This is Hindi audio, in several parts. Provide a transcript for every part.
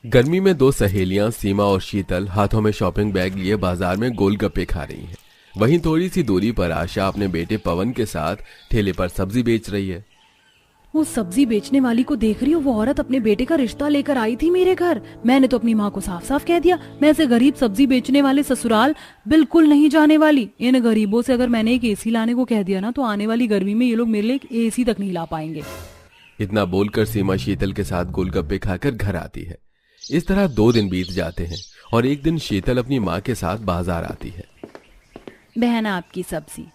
गर्मी में दो सहेलियां सीमा और शीतल हाथों में शॉपिंग बैग लिए बाजार में गोलगप्पे खा रही हैं। वहीं थोड़ी सी दूरी पर आशा अपने बेटे पवन के साथ ठेले पर सब्जी बेच रही है। वो सब्जी बेचने वाली को देख रही हूँ, वो औरत अपने बेटे का रिश्ता लेकर आई थी मेरे घर। मैंने तो अपनी माँ को साफ साफ कह दिया, मैं ऐसे गरीब सब्जी बेचने वाले ससुराल बिल्कुल नहीं जाने वाली। इन गरीबों से अगर मैंने एक एसी लाने को कह दिया ना, तो आने वाली गर्मी में ये लोग मेरे लिए एक एसी तक नहीं ला पाएंगे। इतना बोलकर सीमा शीतल के साथ गोलगप्पे खाकर घर आती है। इस तरह 2 दिन बीत जाते हैं और एक दिन शीतल अपनी माँ के साथ बाजार आती है। बहन आपकी सब्जी।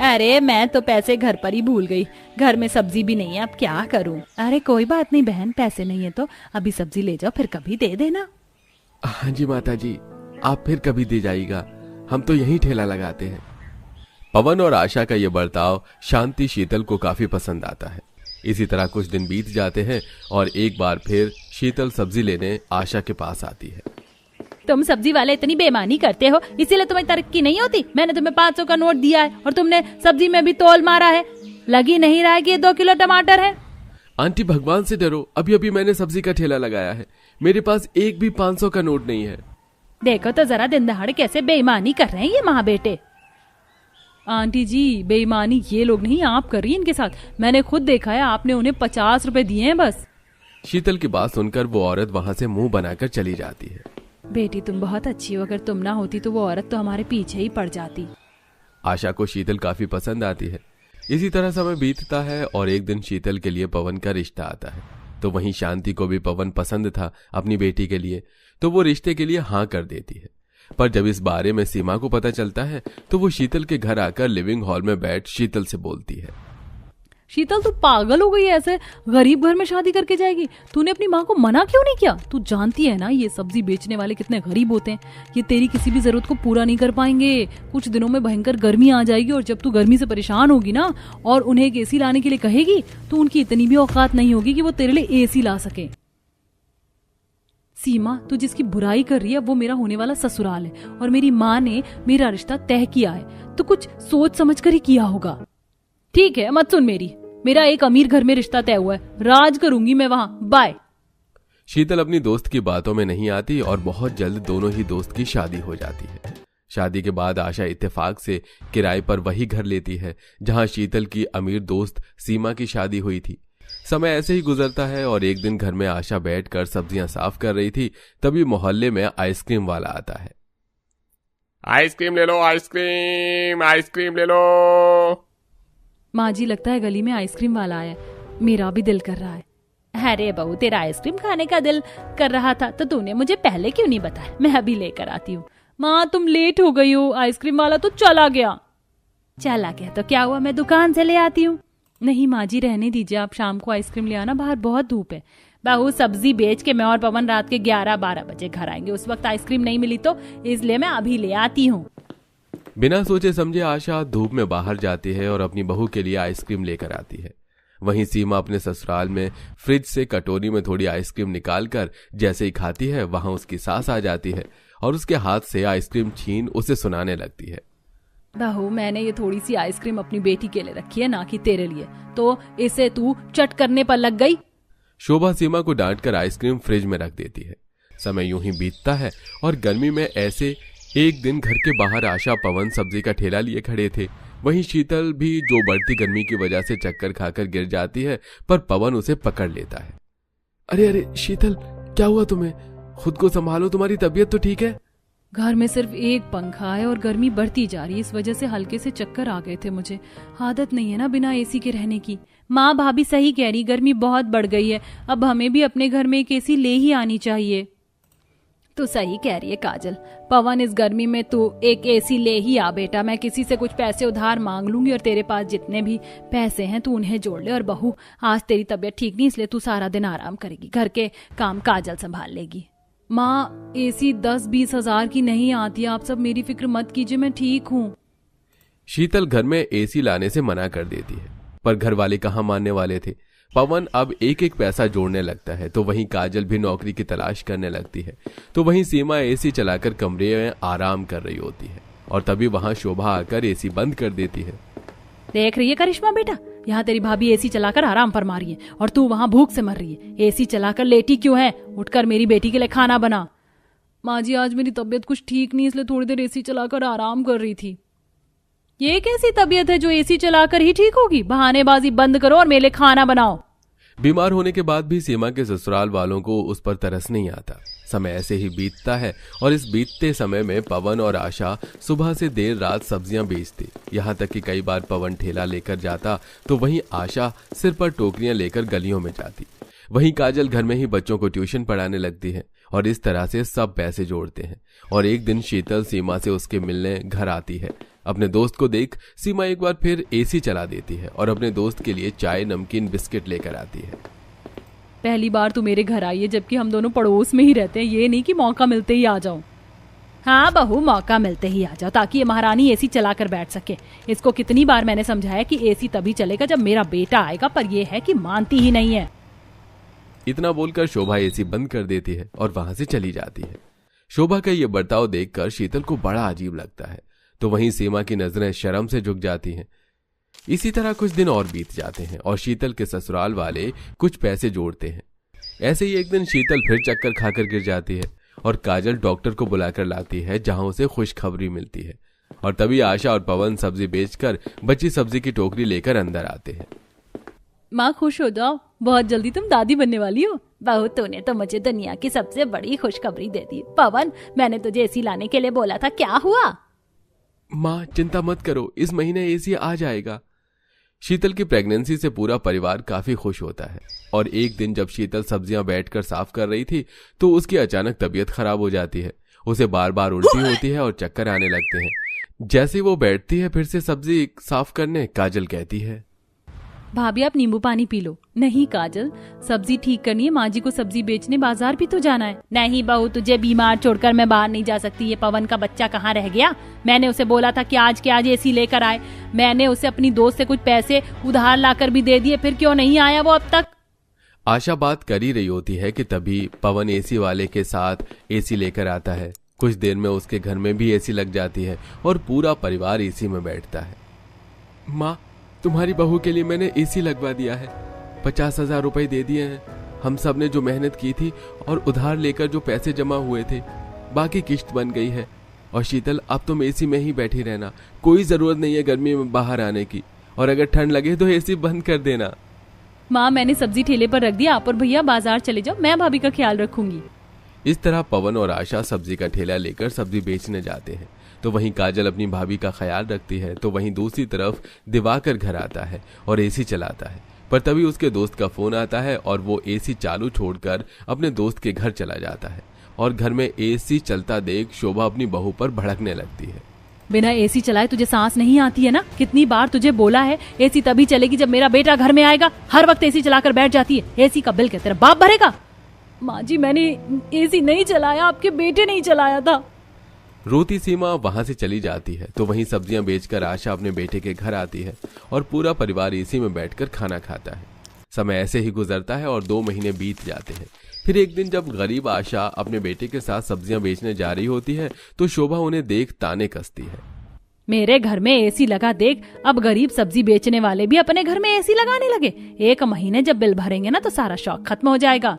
अरे मैं तो पैसे घर पर ही भूल गई, घर में सब्जी भी नहीं है, अब क्या करूं। अरे कोई बात नहीं बहन, पैसे नहीं है तो अभी सब्जी ले जाओ, फिर कभी दे देना। हाँ जी माता जी, आप फिर कभी दे जाइएगा, हम तो यहीं ठेला लगाते हैं। पवन और आशा का ये बर्ताव शांति शीतल को काफी पसंद आता है। इसी तरह कुछ दिन बीत जाते हैं और एक बार फिर शीतल सब्जी लेने आशा के पास आती है। तुम सब्जी वाले इतनी बेईमानी करते हो, इसीलिए तुम्हें तरक्की नहीं होती। मैंने तुम्हें 500 का नोट दिया है और तुमने सब्जी में भी तोल मारा है। लगी नहीं रहा है कि 2 किलो टमाटर है। आंटी भगवान से डरो, अभी अभी मैंने सब्जी का ठेला लगाया है, मेरे पास एक भी 500 का नोट नहीं है। देखो तो जरा दिन दहाड़े कैसे बेईमानी कर रहे हैं ये माँ बेटे। आंटी जी बेईमानी ये लोग नहीं, आप कर रही हैं इनके साथ। मैंने खुद देखा है, आपने उन्हें 50 रुपए दिए हैं बस। शीतल की बात सुनकर वो औरत वहां से मुंह बनाकर चली जाती है। बेटी तुम बहुत अच्छी हो, अगर तुम ना होती तो वो औरत तो हमारे पीछे ही पड़ जाती। आशा को शीतल काफी पसंद आती है। इसी तरह समय बीतता है और एक दिन शीतल के लिए पवन का रिश्ता आता है। तो वहीं शांति को भी पवन पसंद था अपनी बेटी के लिए, तो वो रिश्ते के लिए हाँ कर देती है। पर जब इस बारे में सीमा को पता चलता है तो वो शीतल के घर आकर लिविंग हॉल में बैठ शीतल से बोलती है। शीतल तू पागल हो गई, ऐसे गरीब घर में शादी करके जाएगी? तूने अपनी माँ को मना क्यों नहीं किया? तू जानती है ना ये सब्जी बेचने वाले कितने गरीब होते हैं, ये तेरी किसी भी जरूरत को पूरा नहीं कर पाएंगे। कुछ दिनों में भयंकर गर्मी आ जाएगी और जब तू गर्मी से परेशान होगी ना और उन्हें एक एसी लाने के लिए कहेगी तो उनकी इतनी भी औकात नहीं होगी कि वो तेरे लिए एसी ला सके। सीमा तू जिसकी बुराई कर रही है वो मेरा होने वाला ससुराल है और मेरी माँ ने मेरा रिश्ता तय किया है, तो कुछ सोच समझ कर ही किया होगा। ठीक है मत सुन मेरा एक अमीर घर में रिश्ता तय हुआ है, राज करूंगी मैं वहां, बाय। शीतल अपनी दोस्त की बातों में नहीं आती और बहुत जल्द दोनों ही दोस्त की शादी हो जाती है। शादी के बाद आशा इत्तेफाक से किराए पर वही घर लेती है जहां शीतल की अमीर दोस्त सीमा की शादी हुई थी। समय ऐसे ही गुजरता है और एक दिन घर में आशा बैठकर सब्जियां साफ कर रही थी, तभी मोहल्ले में आइसक्रीम वाला आता है। आइसक्रीम ले लो, आइसक्रीम ले लो। माँ जी लगता है गली में आइसक्रीम वाला आया, मेरा भी दिल कर रहा है। अरे बहू तेरा आइसक्रीम खाने का दिल कर रहा था तो तूने मुझे पहले क्यों नहीं बताया, मैं अभी लेकर आती हूँ। माँ तुम लेट हो गई हो, आइसक्रीम वाला तो चला गया तो क्या हुआ, मैं दुकान से ले आती हूँ। नहीं माँ जी रहने दीजिए, आप शाम को आइसक्रीम ले आना, बाहर बहुत धूप है। बहू सब्जी बेच के मैं और पवन रात के 11-12 बजे घर आएंगे, उस वक्त आइसक्रीम नहीं मिली तो इसलिए मैं अभी ले आती हूँ। बिना सोचे समझे आशा धूप में बाहर जाती है और अपनी बहू के लिए आइसक्रीम लेकर आती है। वहीं सीमा अपने ससुराल में फ्रिज से कटोरी में थोड़ी आइसक्रीम निकालकर जैसे ही खाती है वहां उसकी सास आ जाती है और उसके हाथ से आइसक्रीम छीन उसे सुनाने लगती है। बहू मैंने ये थोड़ी सी आइसक्रीम अपनी बेटी के लिए रखी है, ना कि तेरे लिए, तो इसे तू चट करने पर लग गई। शोभा सीमा को डांटकर आइसक्रीम फ्रिज में रख देती है। समय यूं ही बीतता है और गर्मी में ऐसे एक दिन घर के बाहर आशा पवन सब्जी का ठेला लिए खड़े थे। वहीं शीतल भी जो बढ़ती गर्मी की वजह से चक्कर खाकर गिर जाती है, पर पवन उसे पकड़ लेता है। अरे शीतल क्या हुआ तुम्हें, खुद को संभालो, तुम्हारी तबीयत तो ठीक है? घर में सिर्फ एक पंखा है और गर्मी बढ़ती जा रही है, इस वजह से हल्के से चक्कर आ गए थे मुझे। आदत नहीं है ना बिना एसी के रहने की। माँ भाभी सही कह रही, गर्मी बहुत बढ़ गई है, अब हमें भी अपने घर में एक एसी ले ही आनी चाहिए। तू सही कह रही है काजल, पवन इस गर्मी में तू एक एसी ले ही आ बेटा, मैं किसी से कुछ पैसे उधार मांग लूंगी और तेरे पास जितने भी पैसे हैं तू उन्हें जोड़ ले। और बहू आज तेरी तबीयत ठीक नहीं, इसलिए तू सारा दिन आराम करेगी, घर के काम काजल संभाल लेगी। माँ एसी 10-20 हजार की नहीं आती, आप सब मेरी फिक्र मत कीजिए, मैं ठीक हूँ। शीतल घर में एसी लाने से मना कर देती है, पर घर वाले कहाँ मानने वाले थे। पवन अब एक एक पैसा जोड़ने लगता है, तो वहीं काजल भी नौकरी की तलाश करने लगती है। तो वहीं सीमा एसी चलाकर कमरे में आराम कर रही होती है और तभी वहां शोभा आकर एसी बंद कर देती है। देख रही है करिश्मा बेटा, यहाँ तेरी भाभी एसी चलाकर आराम फरमा रही है और तू वहाँ भूख से मर रही है। एसी चलाकर लेटी क्यों है? उठकर मेरी बेटी के लिए खाना बना। माँ जी आज मेरी तबीयत कुछ ठीक नहीं, इसलिए थोड़ी देर एसी चलाकर आराम कर रही थी। ये कैसी तबीयत है जो एसी चलाकर ही ठीक होगी? बहानेबाजी बंद करो और मेरे लिए खाना बनाओ। बीमार होने के बाद भी सीमा के ससुराल वालों को उस पर तरस नहीं आता। समय ऐसे ही बीतता है और इस बीतते समय में पवन और आशा सुबह से देर रात सब्जियां बेचती। यहाँ तक कि कई बार पवन ठेला लेकर जाता तो वहीं आशा सिर पर टोकरियां लेकर गलियों में जाती। वहीं काजल घर में ही बच्चों को ट्यूशन पढ़ाने लगती है और इस तरह से सब पैसे जोड़ते हैं। और एक दिन शीतल सीमा से उसके मिलने घर आती है। अपने दोस्त को देख सीमा एक बार फिर एसी चला देती है और अपने दोस्त के लिए चाय, नमकीन, बिस्किट लेकर आती है। पहली बार तू मेरे घर आई है, जबकि हम दोनों पड़ोस में ही रहते हैं। ये नहीं कि मौका मिलते ही आ जाऊं। हाँ बहू, मौका मिलते ही आ जाओ ताकि ये महारानी एसी चलाकर बैठ सके। इसको कितनी बार मैंने समझाया कि एसी तभी चलेगा जब मेरा बेटा आएगा, पर यह है कि मानती ही नहीं है। इतना बोलकर शोभा एसी बंद कर देती है और वहां से चली जाती है। शोभा का ये बर्ताव देखकर शीतल को बड़ा अजीब लगता है, तो वहीं सीमा की नजरें शर्म से झुक जाती हैं। इसी तरह कुछ दिन और बीत जाते हैं और शीतल के ससुराल वाले कुछ पैसे जोड़ते हैं। ऐसे ही एक दिन शीतल फिर चक्कर खाकर गिर जाती है और काजल डॉक्टर को बुलाकर लाती है, जहां उसे खुशखबरी मिलती है। और तभी आशा और पवन सब्जी बेचकर बची सब्जी की टोकरी लेकर अंदर आते हैं। माँ खुश हो जाओ, बहुत जल्दी तुम दादी बनने वाली हो। बहू तूने तो मुझे दुनिया की सबसे बड़ी खुशखबरी दे दी। पवन, मैंने तुझे एसी लाने के लिए बोला था, क्या हुआ? माँ चिंता मत करो, इस महीने एसी आ जाएगा। शीतल की प्रेगनेंसी से पूरा परिवार काफी खुश होता है। और एक दिन जब शीतल सब्जियां बैठकर साफ कर रही थी तो उसकी अचानक तबीयत खराब हो जाती है। उसे बार बार उल्टी होती है और चक्कर आने लगते हैं। जैसे वो बैठती है फिर से सब्जी साफ करने, काजल कहती है, भाभी आप नींबू पानी पी लो। नहीं काजल, सब्जी ठीक करनी है, माँ जी को सब्जी बेचने बाजार भी तो जाना है। नहीं बहू, तुझे बीमार छोड़कर मैं बाहर नहीं जा सकती। ये पवन का बच्चा कहाँ रह गया? मैंने उसे बोला था कि आज के आज एसी लेकर आए। मैंने उसे अपनी दोस्त से कुछ पैसे उधार लाकर भी दे दिए, फिर क्यों नहीं आया वो अब तक? आशा बात कर ही रही होती है कि तभी पवन एसी वाले के साथ एसी लेकर आता है। कुछ देर में उसके घर में भी एसी लग जाती है और पूरा परिवार एसी में बैठता है। माँ, तुम्हारी बहू के लिए मैंने एसी लगवा दिया है। 50,000 रुपए दे दिए हैं। हम सब ने जो मेहनत की थी और उधार लेकर जो पैसे जमा हुए थे, बाकी किश्त बन गई है। और शीतल, अब तुम एसी में ही बैठी रहना, कोई जरूरत नहीं है गर्मी में बाहर आने की। और अगर ठंड लगे तो एसी बंद कर देना। माँ, मैंने सब्जी ठेले पर रख दिया, आप और भैया बाजार चले जाओ, मैं भाभी का ख्याल रखूंगी। इस तरह पवन और आशा सब्जी का ठेला लेकर सब्जी बेचने जाते हैं। तो वहीं काजल अपनी भाभी का ख्याल रखती है। तो वहीं दूसरी तरफ दिवाकर घर आता है और एसी चलाता है। पर तभी उसके दोस्त का फोन आता है और वो एसी चालू छोड़कर अपने दोस्त के घर चला जाता है। और घर में एसी चलता देख शोभा अपनी बहू पर भड़कने लगती है। बिना एसी चलाए तुझे सांस नहीं आती है ना? कितनी बार तुझे बोला है एसी तभी चलेगी जब मेरा बेटा घर में आएगा। हर वक्त एसी चलाकर बैठ जाती है। एसी का बिल क्या तेरा बाप भरेगा? माँ जी, मैंने एसी नहीं चलाया, आपके बेटे ने ही चलाया था। रोती सीमा वहां से चली जाती है। तो वहीं सब्जियां बेचकर आशा अपने बेटे के घर आती है और पूरा परिवार एसी में बैठकर खाना खाता है। समय ऐसे ही गुजरता है और 2 महीने बीत जाते हैं। फिर एक दिन जब गरीब आशा अपने बेटे के साथ सब्जियां बेचने जा रही होती है तो शोभा उन्हें देख ताने कसती है। मेरे घर में एसी लगा देख, अब गरीब सब्जी बेचने वाले भी अपने घर में एसी लगाने लगे। 1 महीने जब बिल भरेंगे ना तो सारा शौक खत्म हो जाएगा।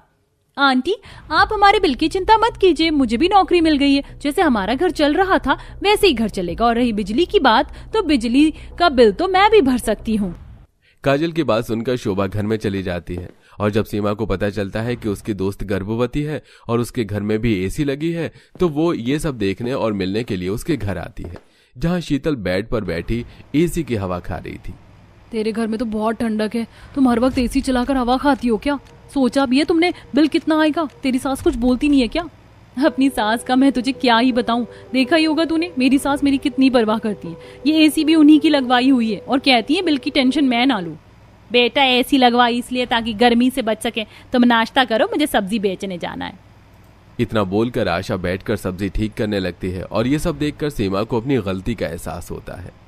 आंटी, आप हमारे बिल की चिंता मत कीजिए, मुझे भी नौकरी मिल गई है। जैसे हमारा घर चल रहा था वैसे ही घर चलेगा। और रही बिजली की बात, तो बिजली का बिल तो मैं भी भर सकती हूँ। काजल की बात सुनकर शोभा घर में चली जाती है। और जब सीमा को पता चलता है कि उसकी दोस्त गर्भवती है और उसके घर में भी एसी लगी है, तो वो ये सब देखने और मिलने के लिए उसके घर आती है, जहाँ शीतल बेड पर बैठी एसी की हवा खा रही थी। तेरे घर में तो बहुत ठंडक है, तुम हर वक्त एसी चलाकर हवा खाती हो क्या? सोचा भी है तुमने बिल कितना आएगा? तेरी सास कुछ बोलती नहीं है क्या? अपनी सास का मैं तुझे क्या ही बताऊं, देखा ही होगा तूने मेरी सास मेरी कितनी परवाह करती है। ये एसी भी उन्हीं की लगवाई हुई है और कहती है बिल की टेंशन मैं ना लूं। बेटा, एसी लगवाई इसलिए ताकि गर्मी से बच सके। तुम नाश्ता करो, मुझे सब्जी बेचने जाना है। इतना बोलकर आशा बैठकर सब्जी ठीक करने लगती है और ये सब देखकर सीमा को अपनी गलती का एहसास होता है।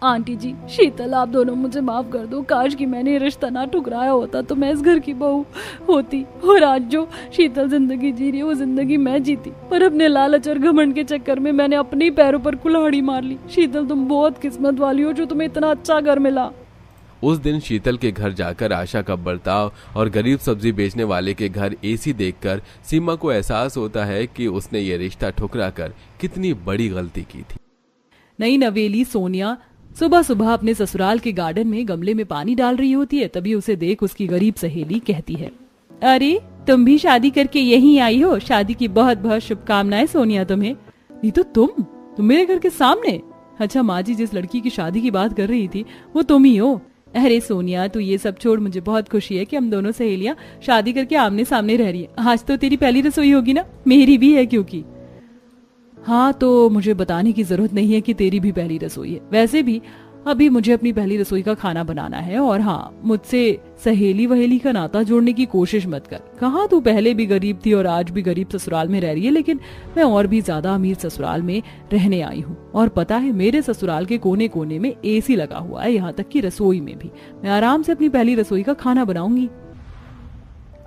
आंटी जी, शीतल, आप दोनों मुझे माफ कर दो। काश कि मैंने ये रिश्ता ना ठुकराया होता तो मैं इस घर की बहू होती। और आज जो शीतल जिंदगी जी रही है वो जिंदगी मैं जीती। पर अपने लालच और घमंड के चक्कर में मैंने अपने पैरों पर कुल्हाड़ी मार ली। शीतल, तुम बहुत किस्मत वाली हो जो तुम्हें इतना अच्छा घर मिला। उस दिन शीतल के घर जाकर आशा का बर्ताव और गरीब सब्जी बेचने वाले के घर एसी देखकर सीमा को एहसास होता है कि उसने ये रिश्ता ठुकराकर कितनी बड़ी गलती की थी। नई नवेली सोनिया सुबह सुबह अपने ससुराल के गार्डन में गमले में पानी डाल रही होती है। तभी उसे देख उसकी गरीब सहेली कहती है, अरे तुम भी शादी करके यहीं आई हो, शादी की बहुत बहुत शुभकामनाएं सोनिया तुम्हें। नहीं तो तुम मेरे घर के सामने? अच्छा माँ जी, जिस लड़की की शादी की बात कर रही थी वो तुम ही हो। अरे सोनिया तू ये सब छोड़, मुझे बहुत खुशी है कि हम दोनों सहेलियां शादी करके आमने सामने रह रही है। आज तो तेरी पहली रसोई होगी ना? मेरी भी है क्योंकि। हाँ तो मुझे बताने की जरूरत नहीं है कि तेरी भी पहली रसोई है। वैसे भी अभी मुझे अपनी पहली रसोई का खाना बनाना है। और हाँ, मुझसे सहेली वहेली का नाता जोड़ने की कोशिश मत कर। कहाँ तू पहले भी गरीब थी और आज भी गरीब ससुराल में रह रही है, लेकिन मैं और भी ज्यादा अमीर ससुराल में रहने आई हूँ। और पता है मेरे ससुराल के कोने कोने में एसी लगा हुआ है, यहाँ तक कि रसोई में भी। मैं आराम से अपनी पहली रसोई का खाना बनाऊंगी।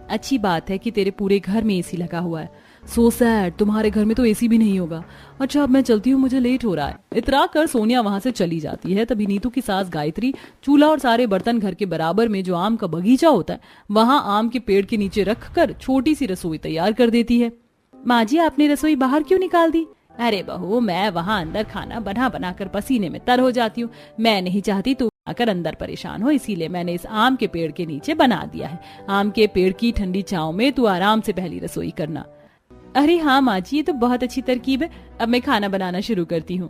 अच्छी बात है कि तेरे पूरे घर में एसी लगा हुआ है। सो सैड, तुम्हारे घर में तो एसी भी नहीं होगा। अच्छा अब मैं चलती हूँ, मुझे लेट हो रहा है। इतरा कर सोनिया वहां से चली जाती है। तभी नीतू की सास गायत्री चूल्हा और सारे बर्तन घर के बराबर में जो आम का बगीचा होता है वहां आम के पेड़ के नीचे रखकर छोटी सी रसोई तैयार कर देती है। माँ जी आपने रसोई बाहर क्यों निकाल दी? अरे बहू, मैं वहां अंदर खाना बना बना कर पसीने में तर हो जाती हूँ। मैं नहीं चाहती तू आकर अंदर परेशान हो, इसीलिए मैंने इस आम के पेड़ के नीचे बना दिया है। आम के पेड़ की ठंडी छांव में तू आराम से पहली रसोई करना। अरे हाँ माँ जी, ये तो बहुत अच्छी तरकीब है। अब मैं खाना बनाना शुरू करती हूँ।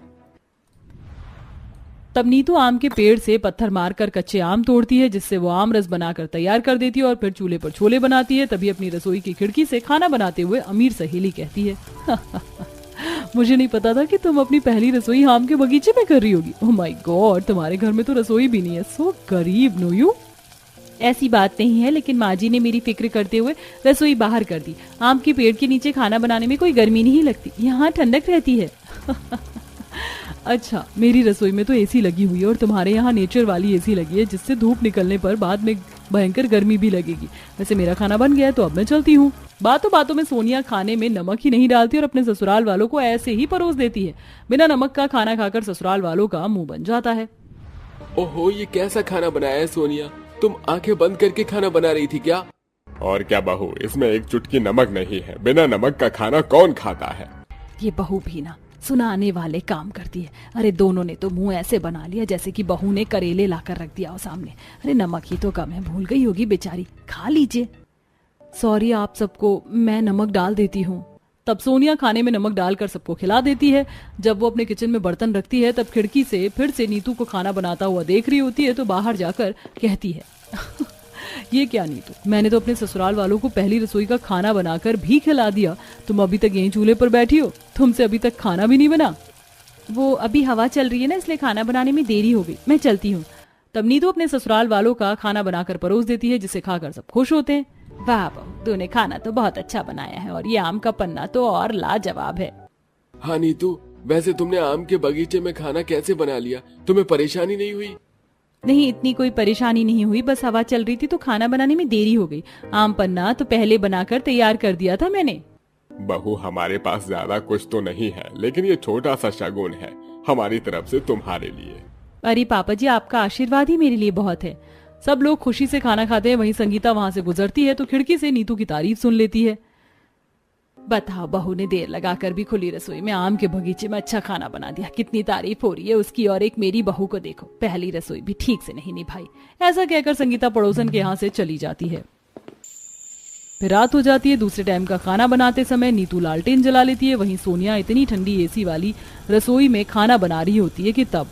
तब नीतू आम के पेड़ से पत्थर मारकर कच्चे आम तोड़ती है, जिससे वो आम रस बनाकर तैयार कर देती है और फिर चूल्हे पर छोले बनाती है। तभी अपनी रसोई की खिड़की से खाना बनाते हुए अमीर सहेली कहती है, मुझे नहीं पता था कि तुम अपनी पहली रसोई आम के बगीचे में कर रही होगी। ओह माय गॉड, तुम्हारे घर में तो रसोई भी नहीं है। सो गरीब नो यू। ऐसी बात नहीं है, लेकिन माँ जी ने मेरी फिक्र करते हुए रसोई बाहर कर दी। आम के पेड़ के नीचे खाना बनाने में कोई गर्मी नहीं लगती, यहाँ ठंडक रहती है। अच्छा, मेरी रसोई में तो एसी लगी हुई है और तुम्हारे यहाँ नेचर वाली एसी लगी है, जिससे धूप निकलने पर बाद में भयंकर गर्मी भी लगेगी। वैसे मेरा खाना बन गया है तो अब मैं चलती हूँ। बातों बातों में सोनिया खाने में नमक ही नहीं डालती और अपने ससुराल वालों को ऐसे ही परोस देती है। बिना नमक का खाना खाकर ससुराल वालों का मुंह बन जाता है। ओहो, ये कैसा खाना बनाया है सोनिया? तुम आंखें बंद करके खाना बना रही थी क्या? और क्या बहू, इसमें एक चुटकी नमक नहीं है। बिना नमक का खाना कौन खाता है? ये बहू भी ना सुनाने वाले काम करती है। अरे दोनों ने तो मुंह ऐसे बना लिया जैसे कि बहू ने करेले लाकर रख दिया हो सामने। अरे नमक ही तो कम है, भूल गई होगी बेचारी, खा लीजिए। सॉरी आप सबको, मैं नमक डाल देती हूँ। तब सोनिया खाने में नमक डालकर सबको खिला देती है। जब वो अपने किचन में बर्तन रखती है तब खिड़की से फिर से नीतू को खाना बनाता हुआ देख रही होती है, तो बाहर जाकर कहती है, ये क्या नीतू, मैंने तो अपने ससुराल वालों को पहली रसोई का खाना बनाकर भी खिला दिया। तुम अभी तक यहीं चूल्हे पर बैठी हो, तुमसे अभी तक खाना भी नहीं बना। वो अभी हवा चल रही है ना, इसलिए खाना बनाने में देरी हो गई, मैं चलती हूँ। तब नीतू अपने ससुराल वालों का खाना बनाकर परोस देती है, जिसे खाकर सब खुश होते हैं। वाह बहू, तूने खाना तो बहुत अच्छा बनाया है और ये आम का पन्ना तो और लाजवाब है। हाँ नीतू, वैसे तुमने आम के बगीचे में खाना कैसे बना लिया? तुम्हें परेशानी नहीं हुई? नहीं, इतनी कोई परेशानी नहीं हुई, बस हवा चल रही थी तो खाना बनाने में देरी हो गई। आम पन्ना तो पहले बनाकर तैयार कर दिया था मैंने। बहू, हमारे पास ज्यादा कुछ तो नहीं है, लेकिन ये छोटा सा शगुन है हमारी तरफ से तुम्हारे लिए। अरे पापा जी, आपका आशीर्वाद ही मेरे लिए बहुत है। सब लोग खुशी से खाना खाते हैं। वहीं संगीता वहां से गुजरती है तो खिड़की से नीतू की तारीफ सुन लेती है। बताओ, बहू ने देर लगाकर भी खुली रसोई में आम के बगीचे में अच्छा खाना बना दिया। कितनी तारीफ हो रही है उसकी। और एक मेरी बहू को देखो, पहली रसोई भी ठीक से नहीं निभाई। ऐसा कहकर संगीता पड़ोसन के यहाँ से चली जाती है। फिर रात हो जाती है। दूसरे टाइम का खाना बनाते समय नीतू लालटेन जला लेती है। वहीं सोनिया इतनी ठंडी एसी वाली रसोई में खाना बना रही होती है कि तब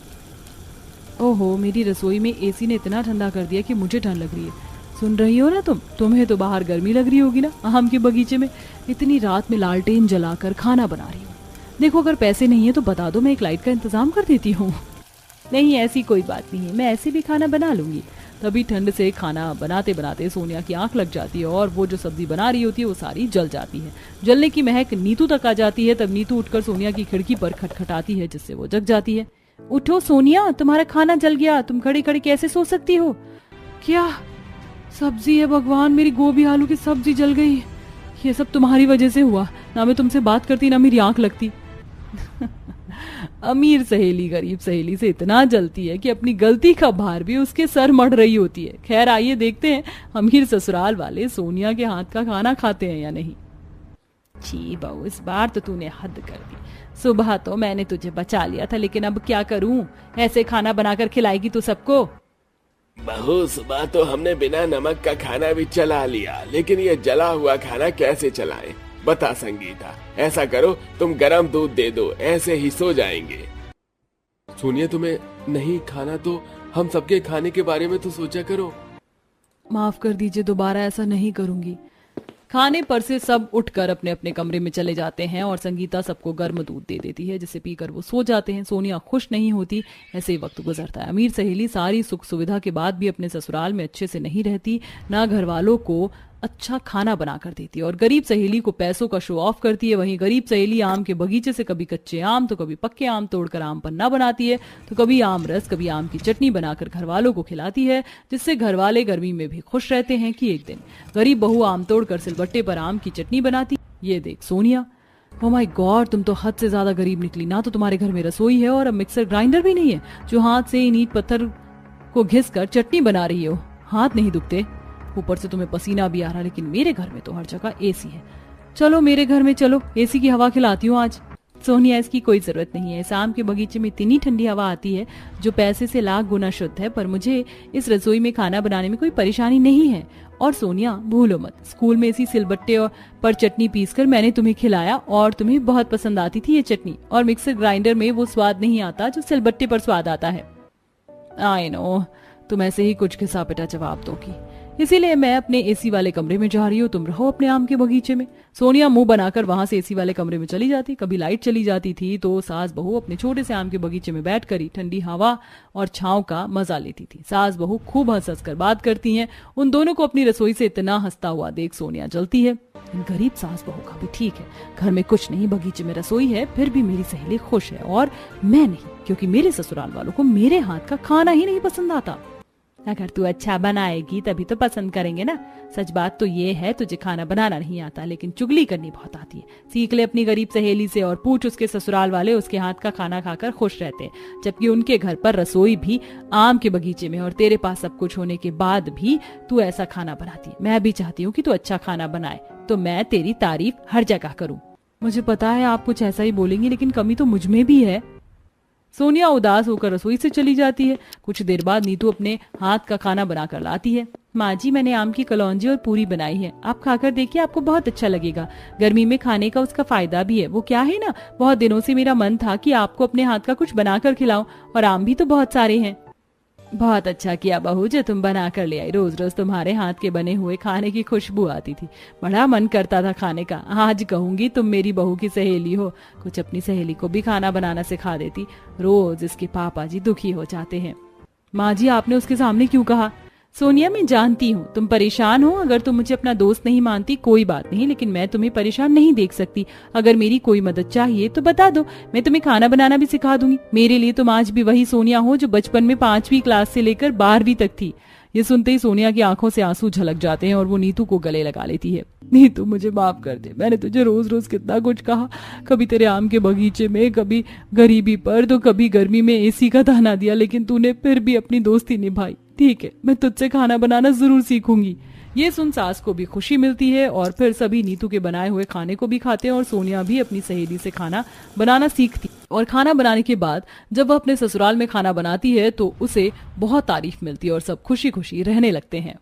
ओहो, मेरी रसोई में एसी ने इतना ठंडा कर दिया कि मुझे ठंड लग रही है। सुन रही हो ना तुम्हें तो बाहर गर्मी लग रही होगी ना। आम के बगीचे में इतनी रात में लालटेन जलाकर खाना बना रही हूँ। देखो, अगर पैसे नहीं है तो बता दो, मैं एक लाइट का इंतजाम कर देती हूँ। नहीं, ऐसी कोई बात नहीं है, मैं ऐसे भी खाना बना लूंगी। तभी ठंड से खाना बनाते बनाते सोनिया की आंख लग जाती है और वो जो सब्जी बना रही होती है वो सारी जल जाती है। जलने की महक नीतू तक आ जाती है। तब नीतू उठकर सोनिया की खिड़की पर खटखटाती है, जिससे वो जग जाती है। उठो सोनिया, तुम्हारा खाना जल गया, तुम खड़ी खड़ी कैसे सो सकती हो? क्या सब्जी है भगवान, मेरी गोभी आलू की सब्जी जल गई। ये सब तुम्हारी वजह से हुआ। ना मैं तुमसे बात करती ना मेरी आंख लगती। अमीर सहेली गरीब सहेली से इतना जलती है कि अपनी गलती का भार भी उसके सर मढ़ रही होती है। खैर आइए देखते हैं अमीर ससुराल वाले सोनिया के हाथ का खाना खाते हैं या नहीं। छी बहू, इस बार तो तूने हद कर दी। सुबह तो मैंने तुझे बचा लिया था, लेकिन अब क्या करूं? ऐसे खाना बनाकर खिलाएगी तू सबको? बहू, सुबह तो हमने बिना नमक का खाना भी चला लिया, लेकिन ये जला हुआ खाना कैसे चलाएं? बता संगीता, ऐसा करो तुम गरम दूध दे दो, ऐसे ही सो जाएंगे। सोनिया, तुम्हें नहीं खाना तो हम सबके खाने के बारे में तो सोचा करो। माफ कर दीजिए, दोबारा ऐसा नहीं करूंगी। खाने पर से सब उठकर अपने अपने कमरे में चले जाते हैं और संगीता सबको गर्म दूध दे देती है, जिसे पीकर वो सो जाते हैं। सोनिया खुश नहीं होती। ऐसे ही वक्त गुजरता है। अमीर सहेली सारी सुख सुविधा के बाद भी अपने ससुराल में अच्छे से नहीं रहती, ना घर वालों को अच्छा खाना बना कर देती है, और गरीब सहेली को पैसों का शो ऑफ करती है। वहीं गरीब सहेली आम के बगीचे से कभी कच्चे आम तो कभी पक्के आम तोड़कर आम पन्ना बनाती है, तो कभी आम रस, कभी आम की चटनी बनाकर घर वालों को खिलाती है, जिससे घर वाले गर्मी में भी खुश रहते हैं कि एक दिन गरीब बहू आम तोड़कर सिलबट्टे पर आम की चटनी बनाती। ये देख सोनिया, ओह माय गॉड, तुम तो हद से ज्यादा गरीब निकली। ना तो तुम्हारे घर में रसोई है और अब मिक्सर ग्राइंडर भी नहीं है जो हाथ से इन ईंट पत्थर को घिस कर चटनी बना रही हो। हाथ नहीं दुखते? ऊपर से तुम्हें पसीना भी आ रहा, लेकिन मेरे घर में तो हर जगह एसी है। चलो मेरे घर में चलो, एसी की हवा खिलाती हूँ आज। सोनिया, इसकी कोई जरूरत नहीं है। इस आम के बगीचे में इतनी ठंडी हवा आती है जो पैसे से लाख गुना शुद्ध है, पर मुझे इस रसोई में खाना बनाने में कोई परेशानी नहीं है। और सोनिया, भूलो मत, स्कूल में इसी सिलबट्टे पर चटनी पीसकर मैंने तुम्हें खिलाया और तुम्हें बहुत पसंद आती थी ये चटनी, और मिक्सर ग्राइंडर में वो स्वाद नहीं आता जो सिलबट्टे पर स्वाद आता है। आई नो, तुम ऐसे ही कुछ घिसा पिटा जवाब दोगी, इसीलिए मैं अपने एसी वाले कमरे में जा रही हूँ, तुम रहो अपने आम के बगीचे में। सोनिया मुंह बनाकर वहां से एसी वाले कमरे में चली जाती। कभी लाइट चली जाती थी तो सास बहू अपने छोटे से आम के बगीचे में बैठकर ही ठंडी हवा और छांव का मजा लेती थी। सास बहू खूब हंस हंस कर बात करती हैं। उन दोनों को अपनी रसोई से इतना हंसता हुआ देख सोनिया जलती है। इन गरीब सास बहू का भी ठीक है, घर में कुछ नहीं, बगीचे में रसोई है, फिर भी मेरी सहेली खुश है और मैं नहीं, क्योंकि मेरे ससुराल वालों को मेरे हाथ का खाना ही नहीं पसंद आता। अगर तू अच्छा बनाएगी तभी तो पसंद करेंगे ना। सच बात तो ये है, तुझे खाना बनाना नहीं आता, लेकिन चुगली करनी बहुत आती है। सीख ले अपनी गरीब सहेली से और पूछ उसके ससुराल वाले उसके हाथ का खाना खाकर खुश रहते हैं, जबकि उनके घर पर रसोई भी आम के बगीचे में और तेरे पास सब कुछ होने के बाद भी तू ऐसा खाना बनाती है। मैं भी चाहती हूँ कि तू अच्छा खाना बनाए, तो मैं तेरी तारीफ हर जगह करूँ। मुझे पता है आप कुछ ऐसा ही बोलेंगी, लेकिन कमी तो मुझ में भी है। सोनिया उदास होकर रसोई से चली जाती है। कुछ देर बाद नीतू अपने हाथ का खाना बनाकर लाती है। माँ जी, मैंने आम की कलौंजी और पूरी बनाई है, आप खाकर देखिए, आपको बहुत अच्छा लगेगा। गर्मी में खाने का उसका फायदा भी है। वो क्या है ना, बहुत दिनों से मेरा मन था कि आपको अपने हाथ का कुछ बनाकर खिलाऊं, और आम भी तो बहुत सारे हैं। बहुत अच्छा किया बहू जो तुम बना कर ले आई। रोज रोज तुम्हारे हाथ के बने हुए खाने की खुशबू आती थी, बड़ा मन करता था खाने का। आज कहूंगी तुम मेरी बहू की सहेली हो, कुछ अपनी सहेली को भी खाना बनाना सिखा देती। रोज इसके पापा जी दुखी हो जाते हैं। माँ जी, आपने उसके सामने क्यों कहा? सोनिया, मैं जानती हूँ तुम परेशान हो। अगर तुम मुझे अपना दोस्त नहीं मानती कोई बात नहीं, लेकिन मैं तुम्हें परेशान नहीं देख सकती। अगर मेरी कोई मदद चाहिए तो बता दो, मैं तुम्हें खाना बनाना भी सिखा दूंगी। मेरे लिए तुम आज भी वही सोनिया हो जो बचपन में 5वीं क्लास से लेकर 12वीं तक थी। ये सुनते ही सोनिया की आंखों से आंसू झलक जाते हैं और वो नीतू को गले लगा लेती है। नीतू, मुझे माफ कर दे, मैंने तुझे रोज रोज कितना कुछ कहा, कभी तेरे आम के बगीचे में, कभी गरीबी पर, तो कभी गर्मी में एसी का ताना दिया, लेकिन तूने फिर भी अपनी दोस्ती निभाई। ठीक है, मैं तुझसे खाना बनाना जरूर सीखूंगी। ये सुन सास को भी खुशी मिलती है और फिर सभी नीतू के बनाए हुए खाने को भी खाते हैं और सोनिया भी अपनी सहेली से खाना बनाना सीखती। और खाना बनाने के बाद जब वह अपने ससुराल में खाना बनाती है तो उसे बहुत तारीफ मिलती है और सब खुशी खुशी रहने लगते हैं।